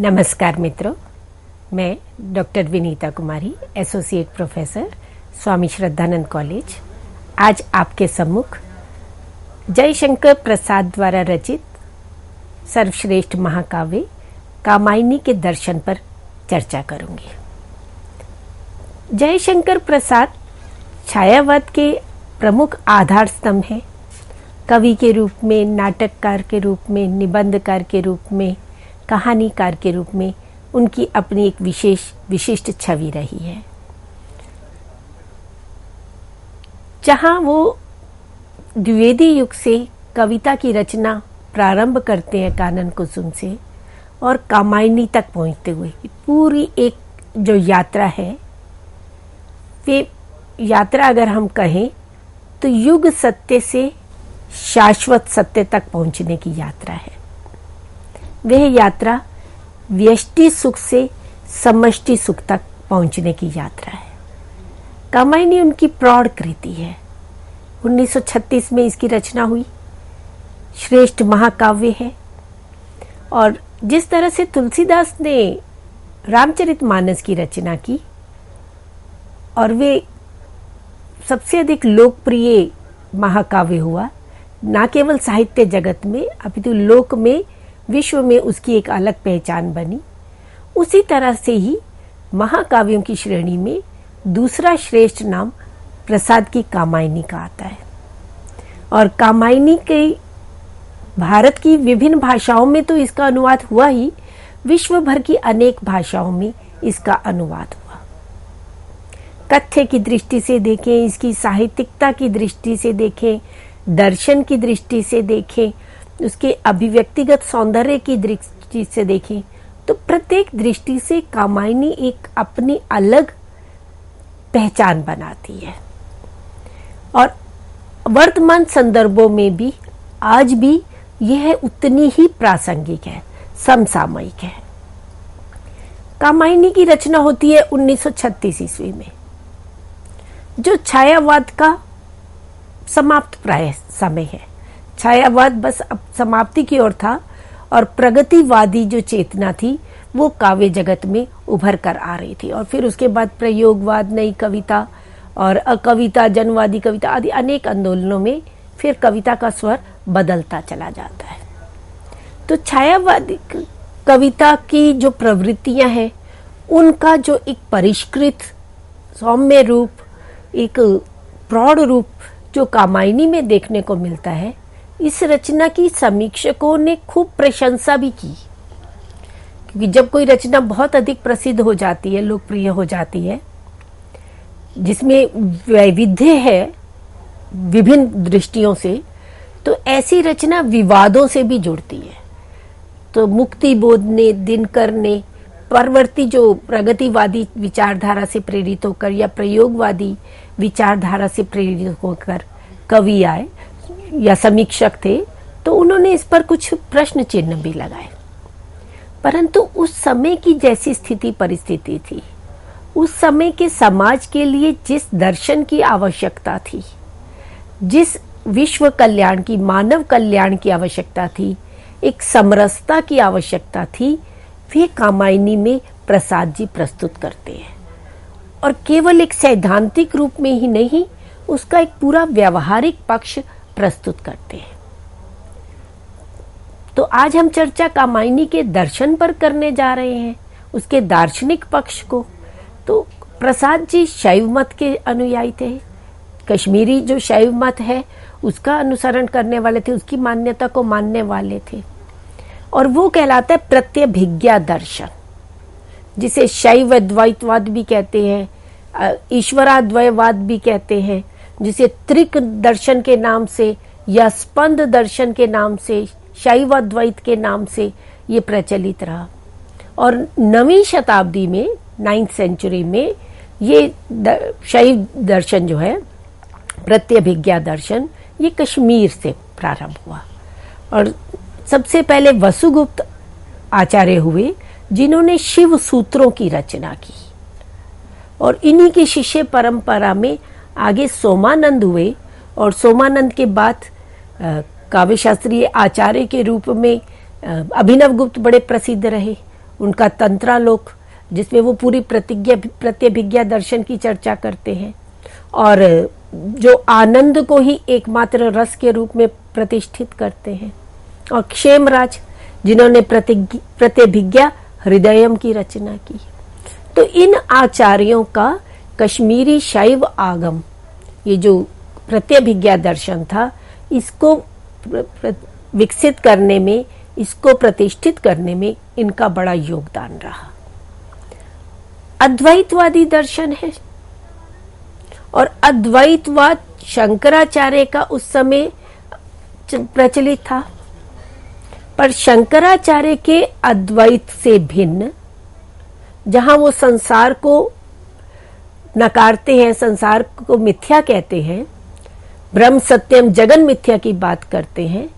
नमस्कार मित्रों, मैं डॉक्टर विनीता कुमारी, associate professor, Swami Shraddhanand college, आज आपके सम्मुख जयशंकर प्रसाद द्वारा रचित सर्वश्रेष्ठ महाकाव्य कामायनी के दर्शन पर चर्चा करूंगी। जयशंकर प्रसाद छायावाद के प्रमुख आधार स्तंभ हैं। कवि के रूप में, नाटककार के रूप में, निबंधकार के रूप में, कहानीकार के रूप में उनकी अपनी एक विशिष्ट छवि रही है। जहां वो द्विवेदी युग से कविता की रचना प्रारंभ करते हैं कानन कुसुम से और कामायनी तक पहुंचते हुए पूरी एक जो यात्रा है, वे यात्रा अगर हम कहें तो युग सत्य से शाश्वत सत्य तक पहुंचने की यात्रा है। वह यात्रा व्यष्टि सुख से समष्टि सुख तक पहुंचने की यात्रा है। कामायनी उनकी प्रौढ़ कृति है। 1936 में इसकी रचना हुई, श्रेष्ठ महाकाव्य है। और जिस तरह से तुलसीदास ने रामचरितमानस की रचना की और वे सबसे अधिक लोकप्रिय महाकाव्य हुआ, न केवल साहित्य जगत में अपितु लोक में, विश्व में उसकी एक अलग पहचान बनी, उसी तरह से ही महाकाव्यों की श्रेणी में दूसरा श्रेष्ठ नाम प्रसाद की कामायनी का आता है। और कामायनी के भारत की विभिन्न भाषाओं में तो इसका अनुवाद हुआ ही, विश्व भर की अनेक भाषाओं में इसका अनुवाद हुआ। तथ्य की दृष्टि से देखें, इसकी साहित्यिकता की दृष्टि से देखें, दर्शन की दृष्टि से देखें, उसके अभिव्यक्तिगत सौंदर्य की दृष्टि से देखें, तो प्रत्येक दृष्टि से कामायनी एक अपनी अलग पहचान बनाती है। और वर्तमान संदर्भों में भी आज भी यह उतनी ही प्रासंगिक है, समसामयिक है। कामायनी की रचना होती है 1936 ईस्वी में, जो छायावाद का समाप्त प्राय समय है। छायावाद बस अब समाप्ति की ओर था और प्रगतिवादी जो चेतना थी वो काव्य जगत में उभर कर आ रही थी। और फिर उसके बाद प्रयोगवाद, नई कविता और अकविता, जनवादी कविता आदि अनेक आंदोलनों में फिर कविता का स्वर बदलता चला जाता है। तो छायावादी कविता की जो प्रवृत्तियां हैं, उनका जो एक परिष्कृत सौम्य रूप, एक प्रौढ़ रूप जो कामायनी में देखने को मिलता है, इस रचना की समीक्षकों ने खूब प्रशंसा भी की। क्योंकि जब कोई रचना बहुत अधिक प्रसिद्ध हो जाती है, लोकप्रिय हो जाती है, जिसमें वैविध्य है विभिन्न दृष्टियों से, तो ऐसी रचना विवादों से भी जुड़ती है। तो मुक्तिबोध ने, दिनकर ने, परवर्ती जो प्रगतिवादी विचारधारा से प्रेरित होकर या प्रयोगवादी विचारधारा से प्रेरित होकर कवि आए या समीक्षक थे, तो उन्होंने इस पर कुछ प्रश्न चिन्ह भी लगाए। परंतु उस समय की जैसी स्थिति परिस्थिति थी, उस समय के समाज के लिए जिस दर्शन की आवश्यकता थी, जिस विश्व कल्याण की, मानव कल्याण की आवश्यकता थी, एक समरसता की आवश्यकता थी, वे कामायनी में प्रसाद जी प्रस्तुत करते हैं। और केवल एक सैद्धांतिक रूप में ही नहीं, उसका एक पूरा व्यावहारिक पक्ष प्रस्तुत करते हैं। तो आज हम चर्चा कामायनी के दर्शन पर करने जा रहे हैं, उसके दार्शनिक पक्ष को। तो प्रसाद जी शैव मत के अनुयायी थे। कश्मीरी जो शैव मत है उसका अनुसरण करने वाले थे, उसकी मान्यता को मानने वाले थे। और वो कहलाता है प्रत्यभिज्ञा दर्शन, जिसे शैव द्वैतवाद भी कहते हैं, ईश्वराद्वयवाद भी कहते हैं, जिसे त्रिक दर्शन के नाम से या स्पंद दर्शन के नाम से, शैवाद्वैत के नाम से ये प्रचलित रहा। और 9वीं शताब्दी में, 9th सेंचुरी में, ये शैव दर्शन जो है, प्रत्यभिज्ञा दर्शन, ये कश्मीर से प्रारंभ हुआ। और सबसे पहले वसुगुप्त आचार्य हुए, जिन्होंने शिव सूत्रों की रचना की। और इन्हीं की शिष्य परंपरा में आगे सोमानंद हुए। और सोमानंद के बाद काव्य शास्त्रीय आचार्य के रूप में अभिनव गुप्त बड़े प्रसिद्ध रहे। उनका तंत्रालोक, जिसमें वो पूरी प्रत्यभिज्ञा दर्शन की चर्चा करते हैं, और जो आनंद को ही एकमात्र रस के रूप में प्रतिष्ठित करते हैं, और क्षेमराज जिन्होंने प्रत्यभिज्ञा हृदयम की रचना की। तो इन आचार्यों का कश्मीरी शैव आगम, ये जो प्रत्यभिज्ञा दर्शन था, इसको विकसित करने में, इसको प्रतिष्ठित करने में इनका बड़ा योगदान रहा। अद्वैतवादी दर्शन है, और अद्वैतवाद शंकराचार्य का उस समय प्रचलित था, पर शंकराचार्य के अद्वैत से भिन्न, जहां वो संसार को नकारते हैं, संसार को मिथ्या कहते हैं, ब्रह्म सत्यम जगन मिथ्या की बात करते हैं,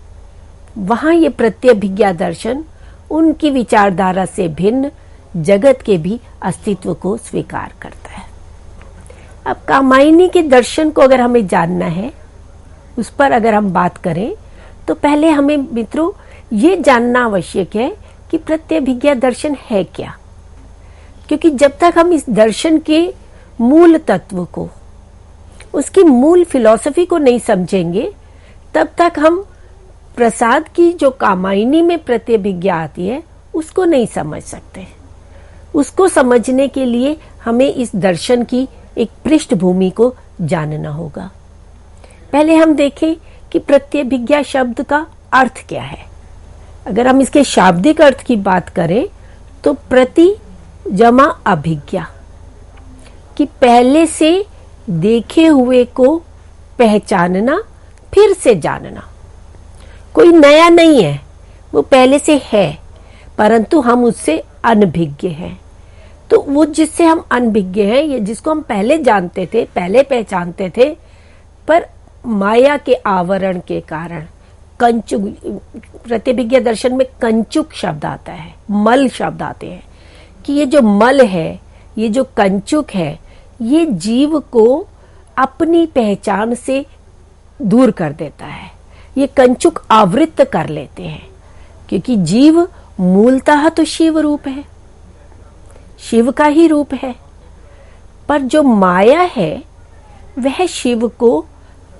वहां ये प्रत्यभिज्ञा दर्शन उनकी विचारधारा से भिन्न जगत के भी अस्तित्व को स्वीकार करता है। अब कामायनी के दर्शन को अगर हमें जानना है, उस पर अगर हम बात करें, तो पहले हमें मित्रों ये जानना आवश्यक है कि प्रत्यभिज्ञा दर्शन है क्या। क्योंकि जब तक हम इस दर्शन के मूल तत्व को, उसकी मूल फिलॉसफी को नहीं समझेंगे, तब तक हम प्रसाद की जो कामायनी में प्रत्यभिज्ञा आती है उसको नहीं समझ सकते। उसको समझने के लिए हमें इस दर्शन की एक पृष्ठभूमि को जानना होगा। पहले हम देखें कि प्रत्यभिज्ञा शब्द का अर्थ क्या है। अगर हम इसके शाब्दिक अर्थ की बात करें तो प्रति जमा अभिज्ञा, कि पहले से देखे हुए को पहचानना, फिर से जानना। कोई नया नहीं है, वो पहले से है, परंतु हम उससे अनभिज्ञ हैं। तो वो जिससे हम अनभिज्ञ हैं, ये जिसको हम पहले जानते थे, पहले पहचानते थे, पर माया के आवरण के कारण कंचुक, प्रत्यभिज्ञा दर्शन में कंचुक शब्द आता है, मल शब्द आते हैं, कि ये जो मल है, ये जो कंचुक है, ये जीव को अपनी पहचान से दूर कर देता है। ये कंचुक आवृत्त कर लेते हैं, क्योंकि जीव मूलतः तो शिव रूप है, शिव का ही रूप है, पर जो माया है वह शिव को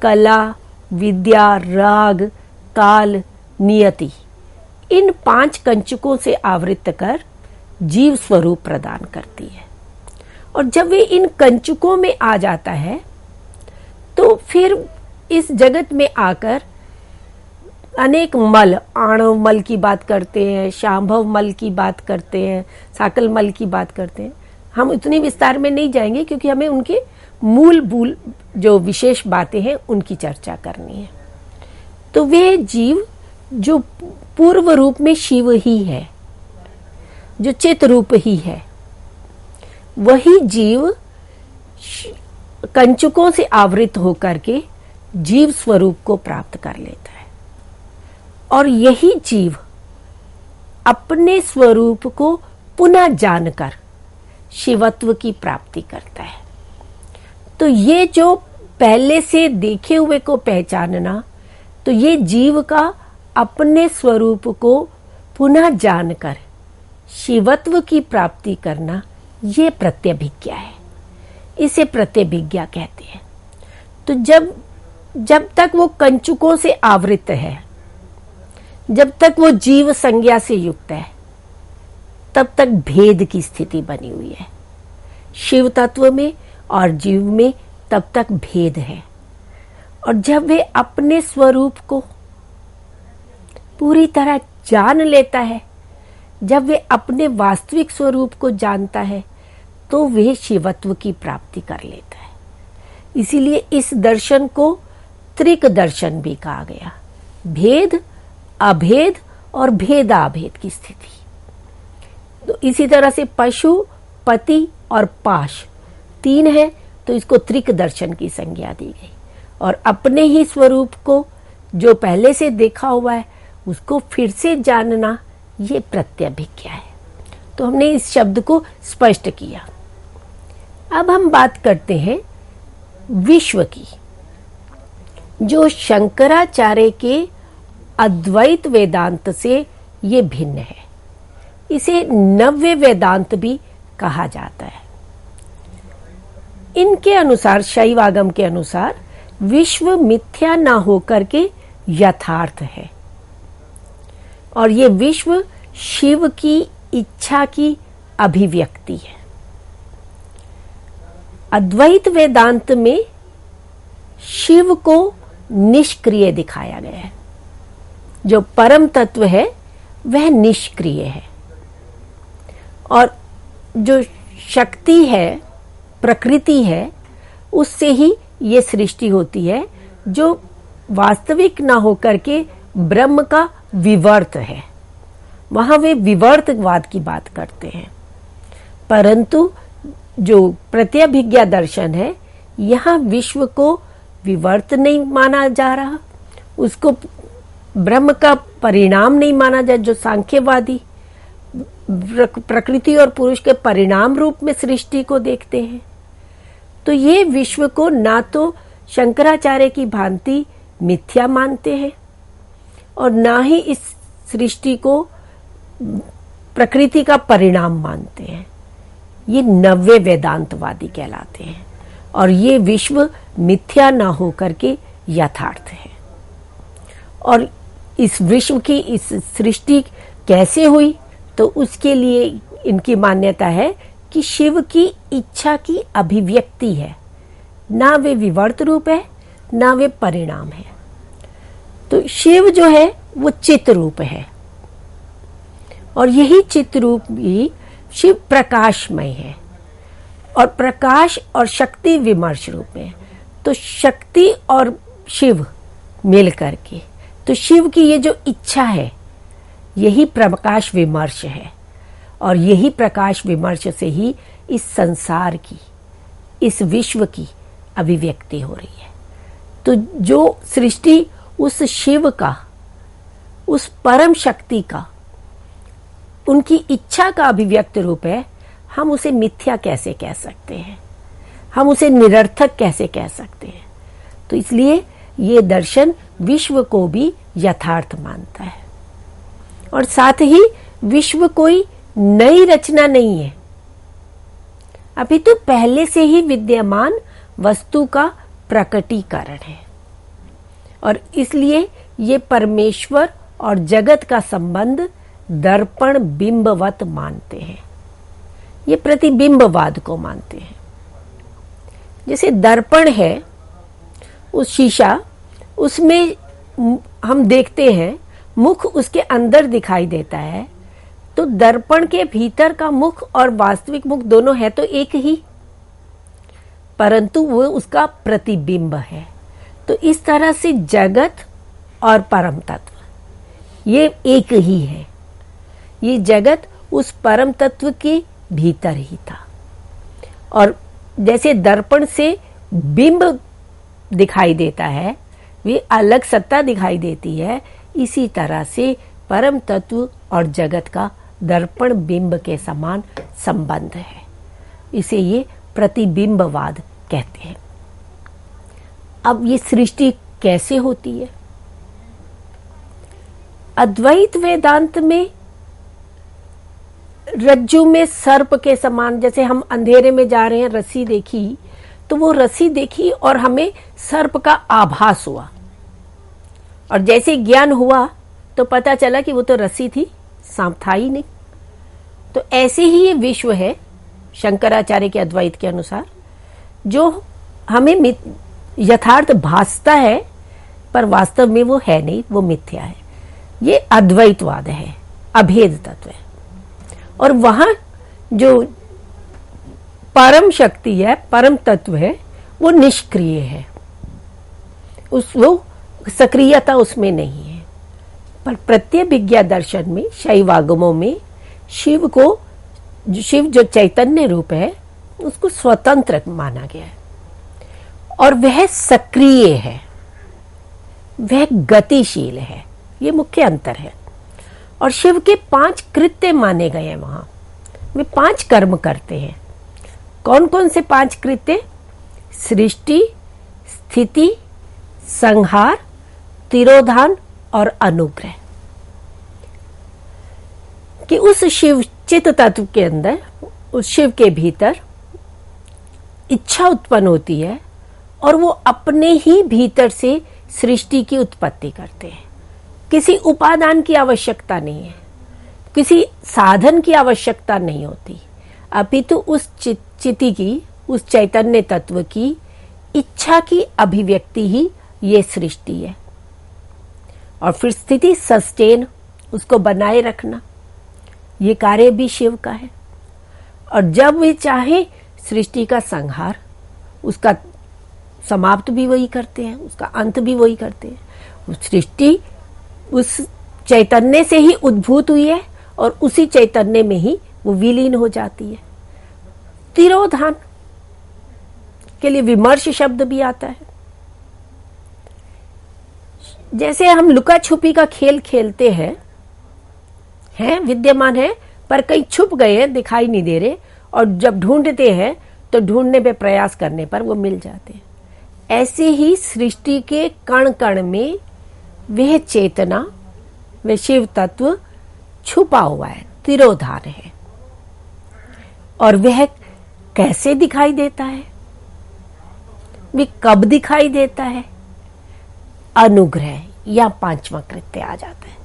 कला, विद्या, राग, काल, नियति, इन 5 कंचुकों से आवृत्त कर जीव स्वरूप प्रदान करती है। और जब वे इन कंचुकों में आ जाता है, तो फिर इस जगत में आकर अनेक मल, आणव मल की बात करते हैं, शांभव मल की बात करते हैं, साकल मल की बात करते हैं। हम इतनी विस्तार में नहीं जाएंगे, क्योंकि हमें उनके मूल जो विशेष बातें हैं उनकी चर्चा करनी है। तो वे जीव जो पूर्व रूप में शिव ही है, जो चित रूप ही है, वही जीव कंचुकों से आवृत होकर के जीव स्वरूप को प्राप्त कर लेता है। और यही जीव अपने स्वरूप को पुनः जानकर शिवत्व की प्राप्ति करता है। तो ये जो पहले से देखे हुए को पहचानना, तो ये जीव का अपने स्वरूप को पुनः जानकर शिवत्व की प्राप्ति करना, ये प्रत्यभिज्ञा है। इसे प्रत्यभिज्ञा कहते हैं। तो जब तक वो कंचुकों से आवृत है, जब तक वो जीव संज्ञा से युक्त है, तब तक भेद की स्थिति बनी हुई है। शिव तत्व में और जीव में तब तक भेद है। और जब वे अपने स्वरूप को पूरी तरह जान लेता है, जब वे अपने वास्तविक स्वरूप को जानता है, तो वे शिवत्व की प्राप्ति कर लेता है। इसीलिए इस दर्शन को त्रिक दर्शन भी कहा गया। भेद, अभेद और भेदाभेद की स्थिति। तो इसी तरह से पशु, पति और पाश 3 है, तो इसको त्रिक दर्शन की संज्ञा दी गई। और अपने ही स्वरूप को जो पहले से देखा हुआ है, उसको फिर से जानना, ये प्रत्यभिज्ञा है। तो हमने इस शब्द को स्पष्ट किया। अब हम बात करते हैं विश्व की, जो शंकराचार्य के अद्वैत वेदांत से ये भिन्न है। इसे नव्य वेदांत भी कहा जाता है। इनके अनुसार, शैव आगम के अनुसार, विश्व मिथ्या ना होकर के यथार्थ है और ये विश्व शिव की इच्छा की अभिव्यक्ति है। अद्वैत वेदांत में शिव को निष्क्रिय दिखाया गया है। जो परम तत्व है वह निष्क्रिय है और जो शक्ति है, प्रकृति है, उससे ही ये सृष्टि होती है, जो वास्तविक ना होकर के ब्रह्म का विवर्त है। वहां वे विवर्तवाद की बात करते हैं, परंतु जो प्रत्यभिज्ञा दर्शन है, यहां विश्व को विवर्त नहीं माना जा रहा, उसको ब्रह्म का परिणाम नहीं माना जा, जो सांख्यवादी प्रकृति और पुरुष के परिणाम रूप में सृष्टि को देखते हैं। तो ये विश्व को ना तो शंकराचार्य की भांति मिथ्या मानते हैं और ना ही इस सृष्टि को प्रकृति का परिणाम मानते हैं। ये नव्य वेदांतवादी कहलाते हैं और ये विश्व मिथ्या ना होकर के यथार्थ है। और इस विश्व की इस सृष्टि कैसे हुई, तो उसके लिए इनकी मान्यता है कि शिव की इच्छा की अभिव्यक्ति है, ना वे विवर्त रूप है ना वे परिणाम है। तो शिव जो है वो चित्त रूप है और यही चित्त रूप भी शिव प्रकाशमय है और प्रकाश और शक्ति विमर्श रूप है। तो शक्ति और शिव मिल करके, तो शिव की ये जो इच्छा है यही प्रकाश विमर्श है और यही प्रकाश विमर्श से ही इस संसार की, इस विश्व की अभिव्यक्ति हो रही है। तो जो सृष्टि उस शिव का, उस परम शक्ति का, उनकी इच्छा का अभिव्यक्त रूप है, हम उसे मिथ्या कैसे कह सकते हैं, हम उसे निरर्थक कैसे कह सकते हैं। तो इसलिए ये दर्शन विश्व को भी यथार्थ मानता है और साथ ही विश्व कोई नई रचना नहीं है, अभी तो पहले से ही विद्यमान वस्तु का प्रकटीकरण है और इसलिए ये परमेश्वर और जगत का संबंध दर्पण बिंबवत मानते हैं। ये प्रतिबिंबवाद को मानते हैं। जैसे दर्पण है, उस शीशा, उसमें हम देखते हैं मुख उसके अंदर दिखाई देता है, तो दर्पण के भीतर का मुख और वास्तविक मुख दोनों है तो एक ही, परंतु वो उसका प्रतिबिंब है। तो इस तरह से जगत और परम तत्व ये एक ही है। ये जगत उस परम तत्व के भीतर ही था और जैसे दर्पण से बिंब दिखाई देता है, वे अलग सत्ता दिखाई देती है, इसी तरह से परम तत्व और जगत का दर्पण बिंब के समान संबंध है। इसे ये प्रतिबिंबवाद कहते हैं। अब ये सृष्टि कैसे होती है? अद्वैत वेदांत में रज्जु में सर्प के समान, जैसे हम अंधेरे में जा रहे हैं, रस्सी देखी तो वो रस्सी देखी और हमें सर्प का आभास हुआ और जैसे ज्ञान हुआ तो पता चला कि वो तो रस्सी थी, सांप था ही नहीं। तो ऐसे ही ये विश्व है शंकराचार्य के अद्वैत के अनुसार, जो हमें यथार्थ भासता है पर वास्तव में वो है नहीं, वो मिथ्या है। ये अद्वैतवाद है, अभेद तत्व है। और वहां जो परम शक्ति है, परम तत्व है, वो निष्क्रिय है, वो सक्रियता उसमें नहीं है। पर प्रत्यभिज्ञा दर्शन में, शैवागमों में शिव जो चैतन्य रूप है उसको स्वतंत्र माना गया है और वह सक्रिय है, वह गतिशील है। ये मुख्य अंतर है। और शिव के 5 कृत्य माने गए हैं वहां, वे 5 कर्म करते हैं। कौन कौन से 5 कृत्य? सृष्टि, स्थिति, संहार, तिरोधान और अनुग्रह। कि उस शिव चित तत्व के अंदर, उस शिव के भीतर इच्छा उत्पन्न होती है और वो अपने ही भीतर से सृष्टि की उत्पत्ति करते हैं। किसी उपादान की आवश्यकता नहीं है, किसी साधन की आवश्यकता नहीं होती, अपितु उस चिति की, उस चैतन्य तत्व की इच्छा की अभिव्यक्ति ही ये सृष्टि है। और फिर स्थिति सस्टेन, उसको बनाए रखना, ये कार्य भी शिव का है। और जब वे चाहे सृष्टि का संहार, उसका समाप्त भी वही करते हैं, उसका अंत भी वही करते हैं। वो सृष्टि उस चैतन्य से ही उद्भूत हुई है और उसी चैतन्य में ही वो विलीन हो जाती है। तिरोधान के लिए विमर्श शब्द भी आता है। जैसे हम लुका छुपी का खेल खेलते हैं, विद्यमान है पर कहीं छुप गए हैं, दिखाई नहीं दे रहे, और जब ढूंढते हैं तो ढूंढने पे प्रयास करने पर वो मिल जाते हैं। ऐसे ही सृष्टि के कण कण में वह चेतना, वह शिव तत्व छुपा हुआ है, तिरोधान है। और वह कैसे दिखाई देता है, वे कब दिखाई देता है? अनुग्रह या पांचवा कृत्य आ जाता है।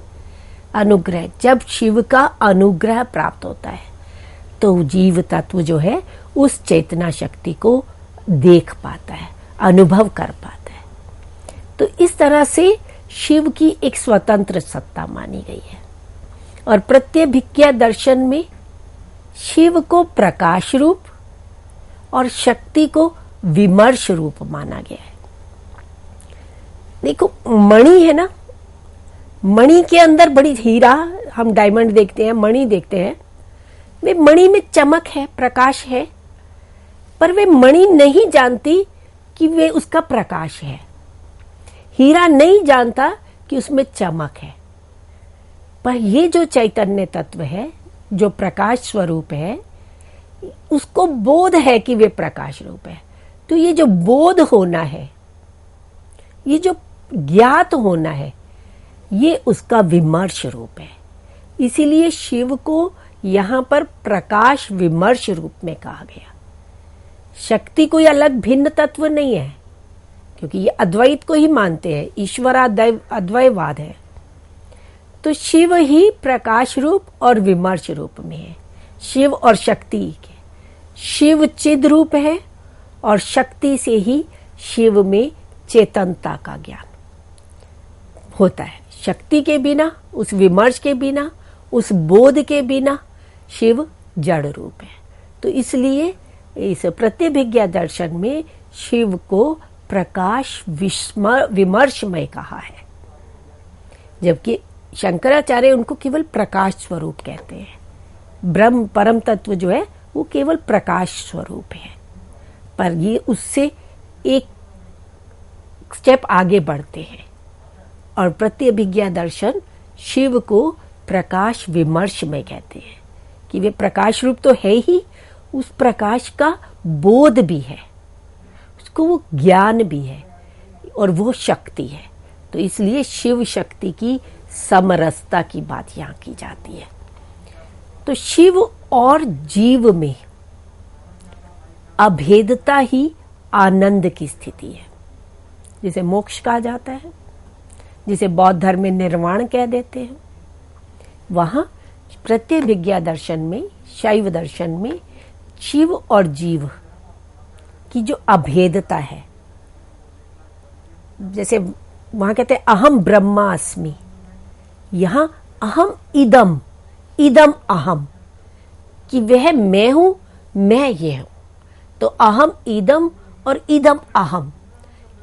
अनुग्रह, जब शिव का अनुग्रह प्राप्त होता है तो जीव तत्व जो है उस चेतना शक्ति को देख पाता है, अनुभव कर पाता है। तो इस तरह से शिव की एक स्वतंत्र सत्ता मानी गई है। और प्रत्यभिज्ञा दर्शन में शिव को प्रकाश रूप और शक्ति को विमर्श रूप माना गया है। देखो, मणि है ना, मणि के अंदर बड़ी हीरा, हम डायमंड देखते हैं, मणि देखते हैं, वे मणि में चमक है, प्रकाश है, पर वे मणि नहीं जानती कि वे उसका प्रकाश है। हीरा नहीं जानता कि उसमें चमक है। पर ये जो चैतन्य तत्व है, जो प्रकाश स्वरूप है, उसको बोध है कि वे प्रकाश रूप है। तो ये जो बोध होना है, ये जो ज्ञात होना है, ये उसका विमर्श रूप है। इसीलिए शिव को यहां पर प्रकाश विमर्श रूप में कहा गया। शक्ति कोई अलग भिन्न तत्व नहीं है, क्योंकि ये अद्वैत को ही मानते हैं, ईश्वराद्वैतवाद है। तो शिव ही प्रकाश रूप और विमर्श रूप में है। शिव और शक्ति के, शिव चिद रूप है और शक्ति से ही शिव में चेतनता का ज्ञान होता है। शक्ति के बिना, उस विमर्श के बिना, उस बोध के बिना शिव जड़ रूप है। तो इसलिए इस प्रत्यभिज्ञा दर्शन में शिव को प्रकाश विमर्शमय कहा है, जबकि शंकराचार्य उनको केवल प्रकाश स्वरूप कहते हैं। ब्रह्म परम तत्व जो है वो केवल प्रकाश स्वरूप है। पर ये उससे एक स्टेप आगे बढ़ते हैं और प्रत्यभिज्ञा दर्शन शिव को प्रकाश विमर्शमय कहते हैं कि वे प्रकाश रूप तो है ही, उस प्रकाश का बोध भी है, उसको वो ज्ञान भी है और वो शक्ति है। तो इसलिए शिव शक्ति की समरसता की बात यहां की जाती है। तो शिव और जीव में अभेदता ही आनंद की स्थिति है, जिसे मोक्ष कहा जाता है, जिसे बौद्ध धर्म में निर्वाण कह देते हैं। वहां प्रत्यभिज्ञा दर्शन में, शैव दर्शन में शिव और जीव की जो अभेदता है, जैसे वहां कहते हैं अहम ब्रह्मास्मि, यहां अहम इदम, इदम अहम, कि वह मैं हूं, मैं ये हूं। तो अहम इदम और इदम अहम,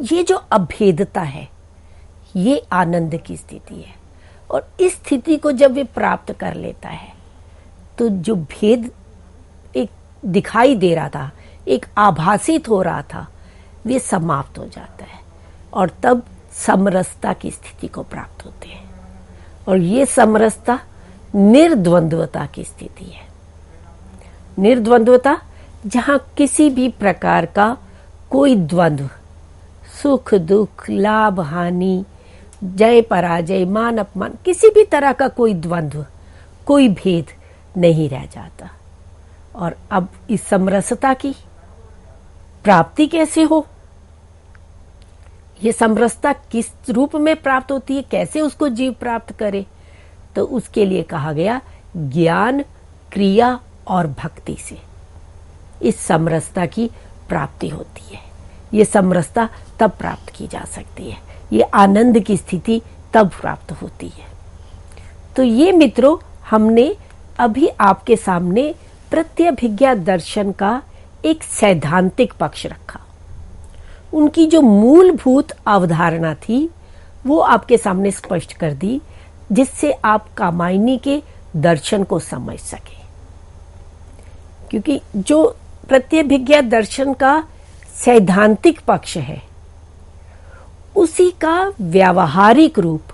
ये जो अभेदता है, ये आनंद की स्थिति है। और इस स्थिति को जब वे प्राप्त कर लेता है तो जो भेद एक दिखाई दे रहा था, एक आभासित हो रहा था, वे समाप्त हो जाता है और तब समरसता की स्थिति को प्राप्त होते हैं। और ये समरसता निर्द्वंद्वता की स्थिति है। निर्द्वंद्वता, जहां किसी भी प्रकार का कोई द्वंद्व, सुख दुख, लाभ हानि, जय पराजय, मान अपमान, किसी भी तरह का कोई द्वंद्व कोई भेद नहीं रह जाता। और अब इस समरसता की प्राप्ति कैसे हो, ये समरसता किस रूप में प्राप्त होती है, कैसे उसको जीव प्राप्त करे, तो उसके लिए कहा गया ज्ञान, क्रिया और भक्ति से इस समरसता की प्राप्ति होती है। ये समरसता तब प्राप्त की जा सकती है, ये आनंद की स्थिति तब प्राप्त होती है। तो ये मित्रों, हमने अभी आपके सामने प्रत्यभिज्ञा दर्शन का एक सैद्धांतिक पक्ष रखा। उनकी जो मूलभूत अवधारणा थी वो आपके सामने स्पष्ट कर दी, जिससे आप कामायनी के दर्शन को समझ सके। क्योंकि जो प्रत्यभिज्ञा दर्शन का सैद्धांतिक पक्ष है, उसी का व्यावहारिक रूप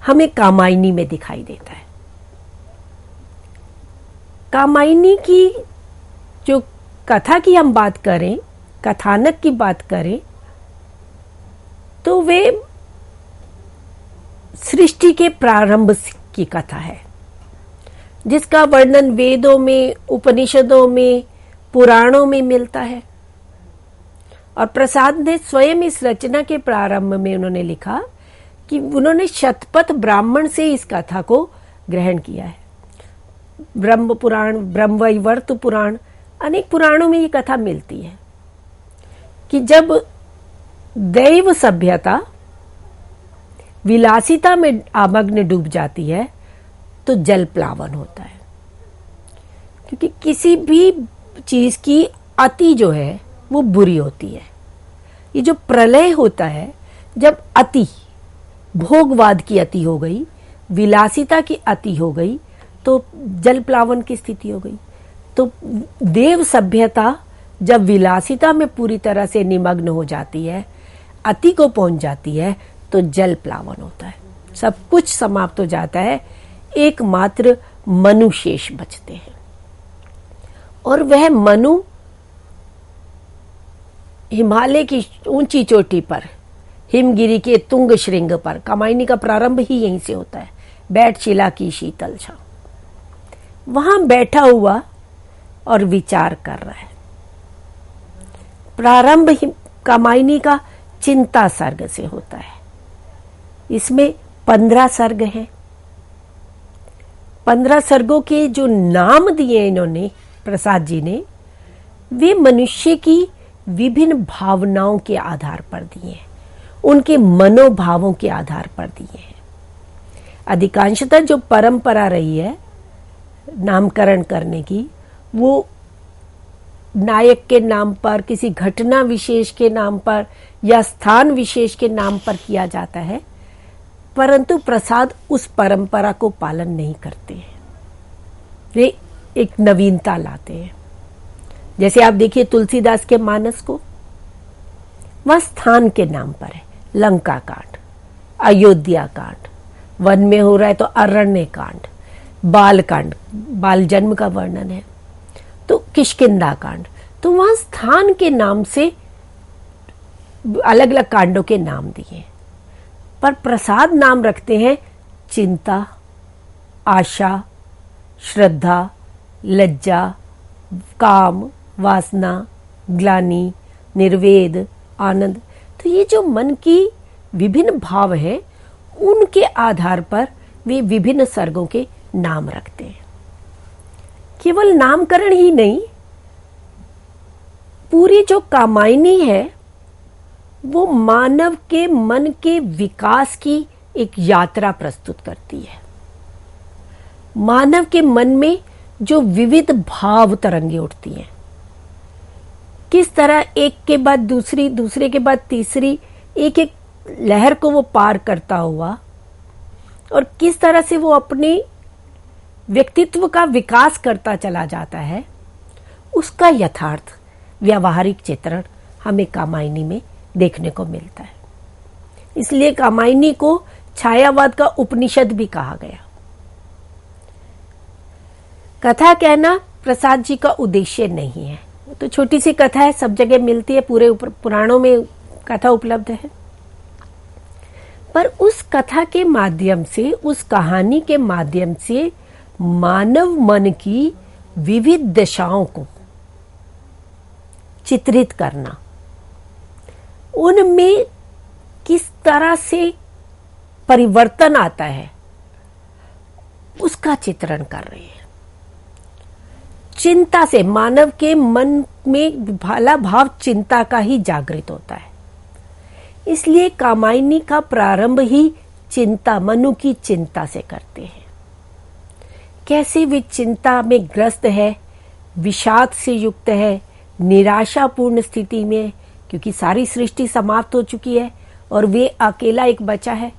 हमें कामायनी में दिखाई देता है। कामायनी की जो कथा की हम बात करें, कथानक की बात करें, तो वे सृष्टि के प्रारंभ की कथा है, जिसका वर्णन वेदों में, उपनिषदों में, पुराणों में मिलता है। और प्रसाद ने स्वयं इस रचना के प्रारंभ में उन्होंने लिखा कि उन्होंने शतपथ ब्राह्मण से इस कथा को ग्रहण किया है। ब्रह्म पुराण, ब्रह्मवैवर्त पुराण, अनेक पुराणों में ये कथा मिलती है कि जब दैव सभ्यता विलासिता में आमग्न डूब जाती है तो जल प्लावन होता है। क्योंकि किसी भी चीज की अति जो है वो बुरी होती है। ये जो प्रलय होता है, जब अति, भोगवाद की अति हो गई, विलासिता की अति हो गई, तो जल प्लावन की स्थिति हो गई। तो देव सभ्यता जब विलासिता में पूरी तरह से निमग्न हो जाती है, अति को पहुंच जाती है, तो जल प्लावन होता है, सब कुछ समाप्त हो जाता है, एकमात्र मनु शेष बचते हैं। और वह मनु हिमालय की ऊंची चोटी पर, हिमगिरी के तुंग श्रृंग पर, कामायनी का प्रारंभ ही यहीं से होता है, बैठ शिला की शीतल छांव, वहां बैठा हुआ और विचार कर रहा है। प्रारंभ कामायनी का चिंता सर्ग से होता है। इसमें 15 सर्ग हैं। 15 सर्गों के जो नाम दिए इन्होंने, प्रसाद जी ने, वे मनुष्य की विभिन्न भावनाओं के आधार पर दिए हैं, उनके मनोभावों के आधार पर दिए हैं। अधिकांशतः जो परंपरा रही है नामकरण करने की, वो नायक के नाम पर, किसी घटना विशेष के नाम पर या स्थान विशेष के नाम पर किया जाता है, परंतु प्रसाद उस परंपरा को पालन नहीं करते हैं। वे एक नवीनता लाते हैं। जैसे आप देखिए तुलसीदास के मानस को, वह स्थान के नाम पर है, लंका कांड, अयोध्या कांड, वन में हो रहा है तो अरण्य कांड, बाल कांड, बाल जन्म का वर्णन है, तो किष्किंधा कांड। तो वहां स्थान के नाम से अलग अलग कांडों के नाम दिए, पर प्रसाद नाम रखते हैं चिंता, आशा, श्रद्धा, लज्जा, काम, वासना, ग्लानि, निर्वेद, आनंद। तो ये जो मन की विभिन्न भाव हैं, उनके आधार पर वे विभिन्न सर्गों के नाम रखते हैं। केवल नामकरण ही नहीं, पूरी जो कामायनी है वो मानव के मन के विकास की एक यात्रा प्रस्तुत करती है। मानव के मन में जो विविध भाव तरंगे उठती हैं, किस तरह एक के बाद दूसरी, दूसरे के बाद तीसरी, एक एक लहर को वो पार करता हुआ, और किस तरह से वो अपने व्यक्तित्व का विकास करता चला जाता है, उसका यथार्थ व्यावहारिक चित्रण हमें कामायनी में देखने को मिलता है। इसलिए कामायनी को छायावाद का उपनिषद भी कहा गया। कथा कहना प्रसाद जी का उद्देश्य नहीं है, तो छोटी सी कथा है, सब जगह मिलती है, पूरे पुराणों में कथा उपलब्ध है। पर उस कथा के माध्यम से, उस कहानी के माध्यम से मानव मन की विविध दशाओं को चित्रित करना, उनमें किस तरह से परिवर्तन आता है उसका चित्रण कर रहे हैं। चिंता से मानव के मन में भला भाव चिंता का ही जागृत होता है, इसलिए कामायनी का प्रारंभ ही चिंता, मनु की चिंता से करते हैं। कैसे वे चिंता में ग्रस्त है, विषाद से युक्त है, निराशापूर्ण स्थिति में, क्योंकि सारी सृष्टि समाप्त हो चुकी है और वे अकेला एक बचा है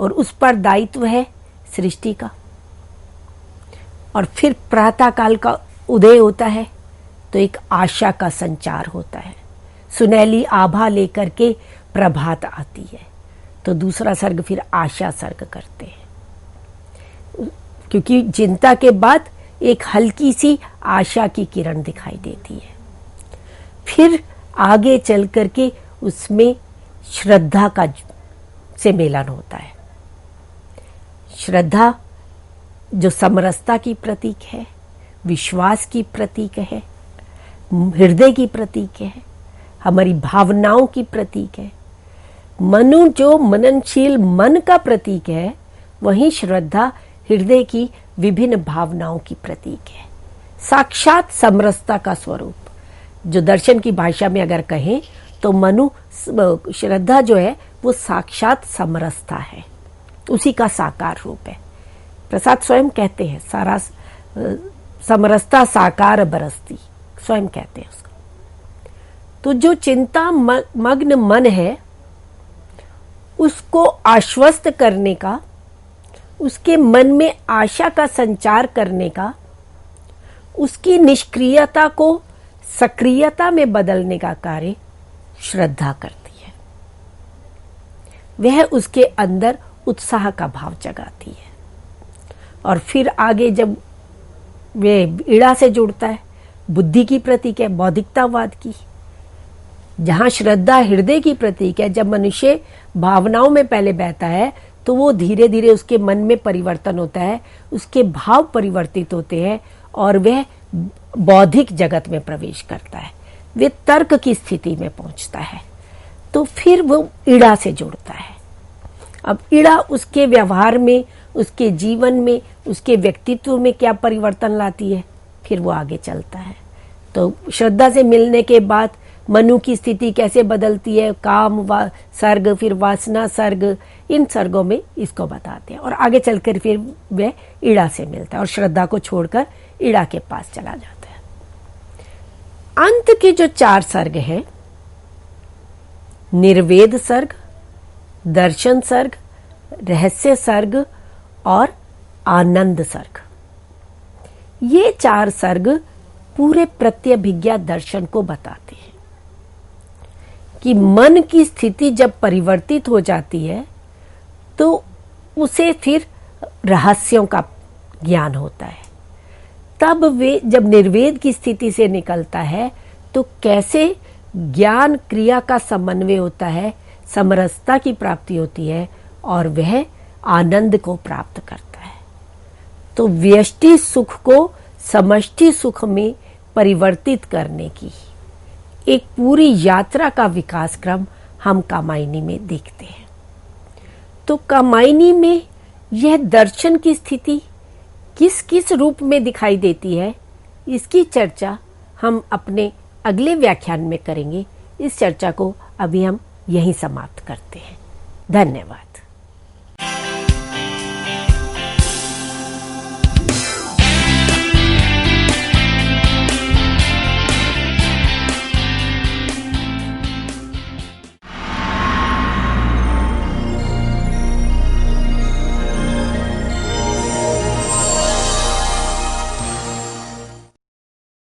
और उस पर दायित्व है सृष्टि का। और फिर प्रातः काल का उदय होता है तो एक आशा का संचार होता है, सुनहली आभा लेकर के प्रभात आती है, तो दूसरा सर्ग फिर आशा सर्ग करते हैं, क्योंकि चिंता के बाद एक हल्की सी आशा की किरण दिखाई देती है। फिर आगे चल करके उसमें श्रद्धा का से मिलन होता है। श्रद्धा जो समरसता की प्रतीक है, विश्वास की प्रतीक है, हृदय की प्रतीक है, हमारी भावनाओं की प्रतीक है। मनु जो मननशील मन का प्रतीक है, वहीं श्रद्धा हृदय की विभिन्न भावनाओं की प्रतीक है। साक्षात समरसता का स्वरूप, जो दर्शन की भाषा में अगर कहें तो मनु श्रद्धा जो है वो साक्षात समरसता है, उसी का साकार रूप है। प्रसाद स्वयं कहते हैं सारा समरसता साकार बरसती, स्वयं कहते हैं उसको। तो जो चिंता मग्न मन है उसको आश्वस्त करने का, उसके मन में आशा का संचार करने का, उसकी निष्क्रियता को सक्रियता में बदलने का कार्य श्रद्धा करती है। वह उसके अंदर उत्साह का भाव जगाती है। और फिर आगे जब वे इड़ा से जुड़ता है, बुद्धि की प्रतीक है, बौद्धिकतावाद की। जहां श्रद्धा हृदय की प्रतीक है, जब मनुष्य भावनाओं में पहले बहता है तो वो धीरे धीरे उसके मन में परिवर्तन होता है, उसके भाव परिवर्तित होते हैं और वह बौद्धिक जगत में प्रवेश करता है, वे तर्क की स्थिति में पहुंचता है। तो फिर वो इड़ा से जुड़ता है। अब इड़ा उसके व्यवहार में, उसके जीवन में, उसके व्यक्तित्व में क्या परिवर्तन लाती है, फिर वो आगे चलता है। तो श्रद्धा से मिलने के बाद मनु की स्थिति कैसे बदलती है, काम सर्ग, फिर वासना सर्ग, इन सर्गों में इसको बताते हैं। और आगे चलकर फिर वह इड़ा से मिलता है और श्रद्धा को छोड़कर इड़ा के पास चला जाता है। अंत के जो 4 सर्ग हैं, निर्वेद सर्ग, दर्शन सर्ग, रहस्य सर्ग और आनंद सर्ग, ये 4 सर्ग पूरे प्रत्यभिज्ञा दर्शन को बताते हैं कि मन की स्थिति जब परिवर्तित हो जाती है तो उसे फिर रहस्यों का ज्ञान होता है। तब वे जब निर्वेद की स्थिति से निकलता है तो कैसे ज्ञान क्रिया का समन्वय होता है, समरसता की प्राप्ति होती है और वह आनंद को प्राप्त करता है। तो व्यष्टि सुख को समष्टि सुख में परिवर्तित करने की एक पूरी यात्रा का विकास क्रम हम कामायनी में देखते हैं। तो कामायनी में यह दर्शन की स्थिति किस किस रूप में दिखाई देती है, इसकी चर्चा हम अपने अगले व्याख्यान में करेंगे। इस चर्चा को अभी हम यहीं समाप्त करते हैं। धन्यवाद।